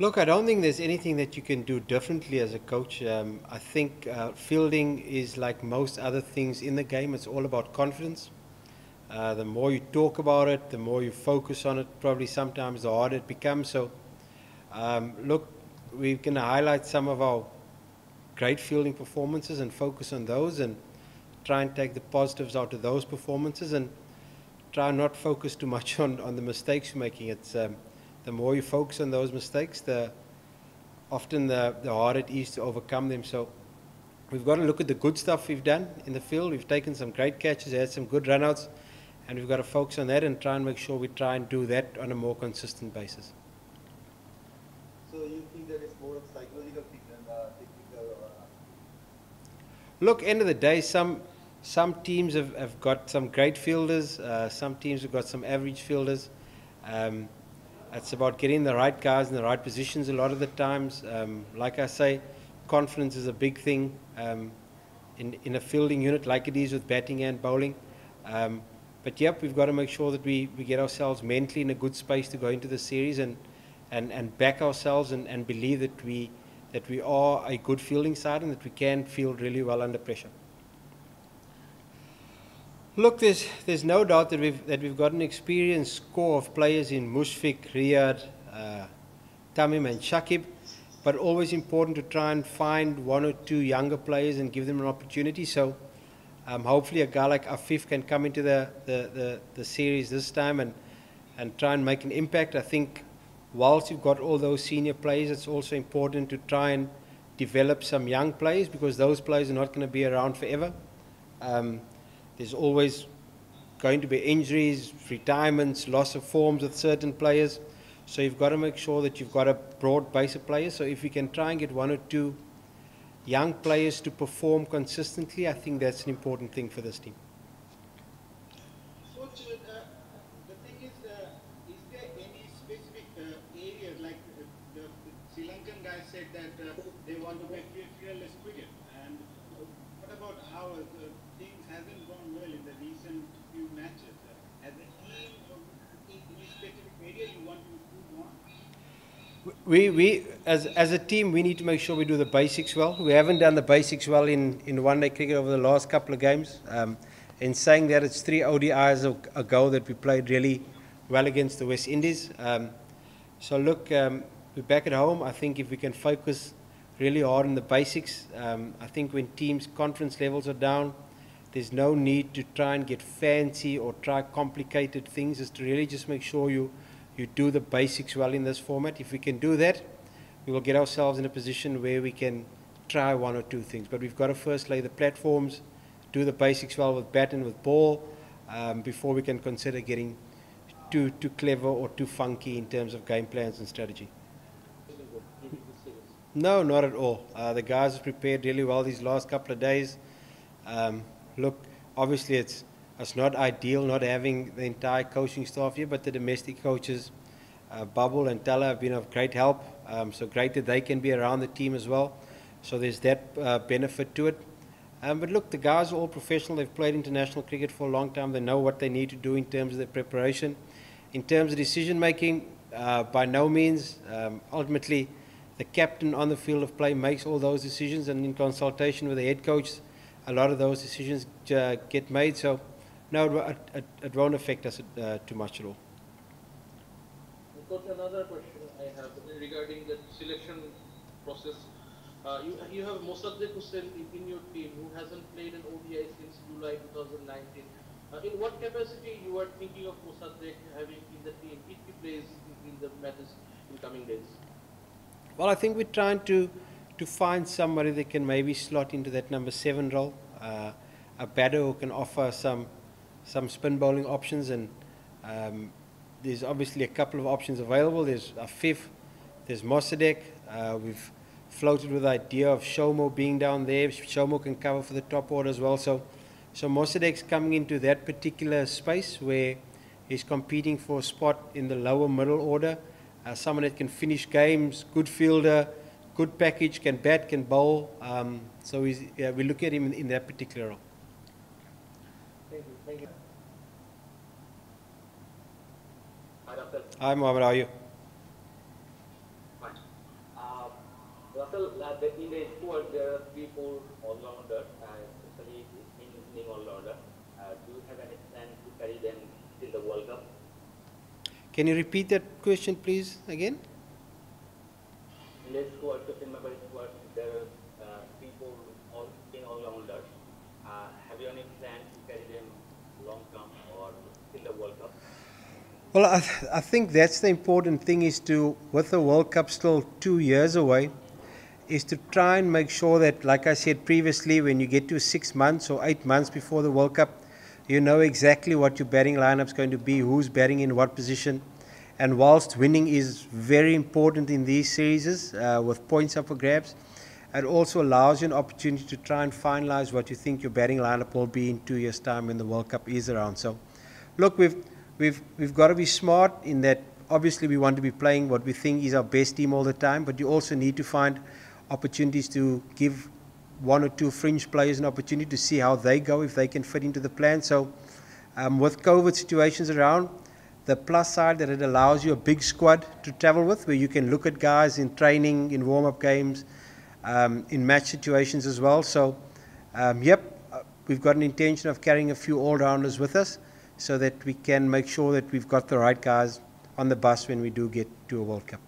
Look, I don't think there's anything that you can do differently as a coach. I think fielding is like most other things in the game. It's all about confidence. The more you talk about it, the more you focus on it, probably sometimes the harder it becomes. So, look, we're going to highlight some of our great fielding performances and focus on those and try and take the positives out of those performances and try not focus too much on the mistakes you're making. It's the more you focus on those mistakes, the harder it is to overcome them. So we've got to look at the good stuff we've done in the field. We've taken some great catches, had some good runouts, and we've got to focus on that and try and make sure we try and do that on a more consistent basis. So you think that it's more of psychological thing than technical? Look, end of the day, some teams have got some great fielders. Some teams have got some average fielders. It's about getting the right guys in the right positions a lot of the times. Like I say, confidence is a big thing in a fielding unit like it is with batting and bowling. But yep, we've got to make sure that we get ourselves mentally in a good space to go into the series and back ourselves and believe that we are a good fielding side and that we can field really well under pressure. Look, there's no doubt that we've got an experienced core of players in Mushfiq, Riyad, Tamim and Shakib, but always important to try and find one or two younger players and give them an opportunity. So hopefully a guy like Afif can come into the series this time and try and make an impact. I think whilst you've got all those senior players, it's also important to try and develop some young players because those players are not going to be around forever. There's always going to be injuries, retirements, loss of forms with certain players. So you've got to make sure that you've got a broad base of players. So if we can try and get one or two young players to perform consistently, I think that's an important thing for this team. Coach, the thing is there any specific areas like the Sri Lankan guy said that they want to make fearless cricket, and what about ours? Things hasn't gone well in the recent few matches. As a team, in a specific area you want to improve on? We as a team, we need to make sure we do the basics well. We haven't done the basics well in one-day cricket over the last couple of games. In saying that, it's 3 ODIs ago that we played really well against the West Indies. So look, we're back at home. I think if we can focus really hard on the basics, I think when teams' confidence levels are down, there's no need to try and get fancy or try complicated things. It's to really just make sure you do the basics well in this format. If we can do that, we will get ourselves in a position where we can try one or two things. But we've got to first lay the platforms, do the basics well with bat and with ball, before we can consider getting too clever or too funky in terms of game plans and strategy. No, not at all. The guys have prepared really well these last couple of days. Look, obviously it's not ideal not having the entire coaching staff here, but the domestic coaches, Bubble and Tala, have been of great help. So great that they can be around the team as well. So there's that benefit to it. But look, the guys are all professional. They've played international cricket for a long time. They know what they need to do in terms of their preparation. In terms of decision making, by no means. Ultimately, the captain on the field of play makes all those decisions, and in consultation with the head coach, a lot of those decisions get made. So no, it won't affect us too much at all. Coach, another question I have regarding the selection process. You have Mossadegh Hussain in your team who hasn't played an ODI since July 2019. In what capacity you are thinking of Mossadegh having in the team if he plays in the matches in coming days? Well, I think we're trying to find somebody that can maybe slot into that number 7 role, a batter who can offer some spin bowling options, and there's obviously a couple of options available. There's Afif, there's Mossadegh. We've floated with the idea of Shomo being down there. Shomo can cover for the top order as well. So Mossadegh's coming into that particular space where he's competing for a spot in the lower middle order. Someone that can finish games, good fielder, good package, can bat, can bowl. So we look at him in that particular role. Thank you. Thank you. Hi, Mohammed. How are you? Fine. Marcel, in the squad there are 3-4 all-rounders, especially in all-rounder. Do you have any plan to carry them till the World Cup? Can you repeat that question, please, again? In the squad, 15-member squad, there are 3-4 all-rounders. Have you any plan to carry them long-term or till the World Cup? Well, I think that's the important thing is to, with the World Cup still 2 years away, is to try and make sure that, like I said previously, when you get to 6 months or 8 months before the World Cup, you know exactly what your batting lineup is going to be, who's batting in what position. And whilst winning is very important in these series with points up for grabs, it also allows you an opportunity to try and finalize what you think your batting lineup will be in 2 years' time when the World Cup is around. So, look, we've got to be smart in that obviously we want to be playing what we think is our best team all the time, but you also need to find opportunities to give 1 or 2 fringe players an opportunity to see how they go, if they can fit into the plan. So with COVID situations around, the plus side that it allows you a big squad to travel with, where you can look at guys in training, in warm-up games, in match situations as well. So we've got an intention of carrying a few all-rounders with us, so that we can make sure that we've got the right guys on the bus when we do get to a World Cup.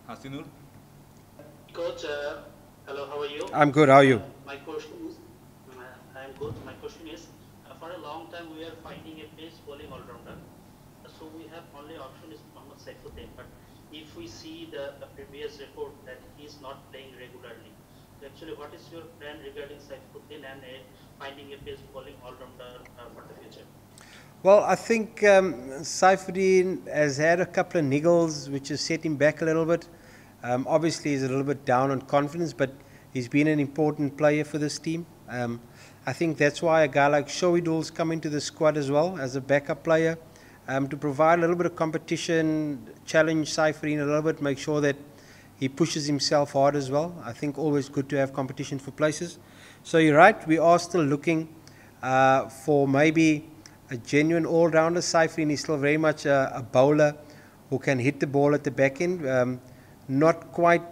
Hasinur? Coach, hello, how are you? I'm good, how are you? My question is, I'm good. My question is, for a long time we are finding a pace bowling all-rounder. So we have only option is Mohammad Saifuddin. But if we see the previous report that he is not playing regularly, so actually what is your plan regarding Saifuddin and finding a pace bowling all-rounder for the future? Well, I think Saifuddin has had a couple of niggles which has set him back a little bit. Obviously he's a little bit down on confidence, but he's been an important player for this team. I think that's why a guy like Shoidul's come into the squad as well as a backup player, to provide a little bit of competition, challenge Saifuddin a little bit, make sure that he pushes himself hard as well. I think always good to have competition for places. So you're right, we are still looking for maybe a genuine all-rounder. Saifuddin is still very much a bowler who can hit the ball at the back end. Not quite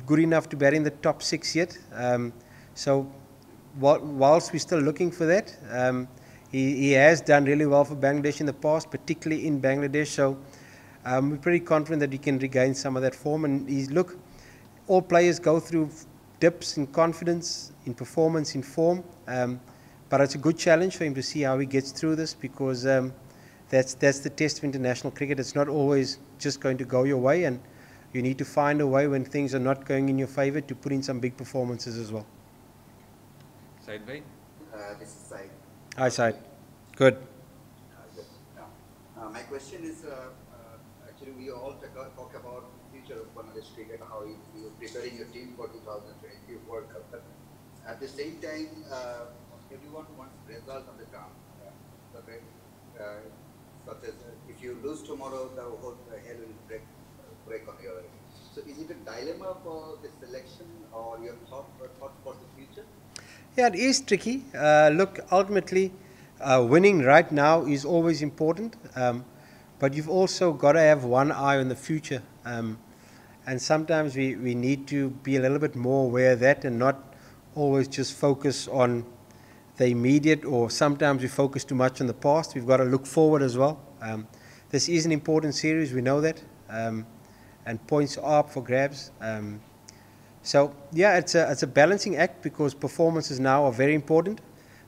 good enough to bat in the top 6 yet. So whilst we're still looking for that, he has done really well for Bangladesh in the past, particularly in Bangladesh. So we're pretty confident that he can regain some of that form. And look, all players go through dips in confidence, in performance, in form. But it's a good challenge for him to see how he gets through this, because that's the test of international cricket. It's not always just going to go your way, and you need to find a way when things are not going in your favor to put in some big performances as well. Said bhai? This is Said. Hi, Said. Good. My question is, actually we all talk about the future of Bangladesh cricket, how you're preparing your team for 2023 World Cup. But at the same time, everyone wants results on the ground. Such as if you lose tomorrow, the whole hell will break on your end. So is it a dilemma for the selection, or your thought for the future? Yeah, it is tricky. Look, ultimately, winning right now is always important, but you've also got to have one eye on the future. And sometimes we need to be a little bit more aware of that, and not always just focus on the immediate, or sometimes we focus too much on the past. We've got to look forward as well. This is an important series, we know that, and points are up for grabs. So yeah, it's a balancing act, because performances now are very important,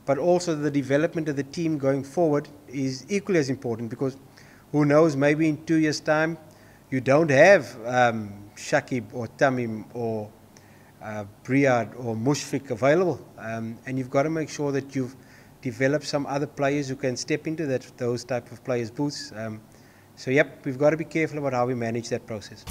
but also the development of the team going forward is equally as important, because who knows, maybe in 2 years' time you don't have Shakib or Tamim or Riyad or Mushfiq available, and you've got to make sure that you've developed some other players who can step into those type of players' boots. So yep, we've got to be careful about how we manage that process.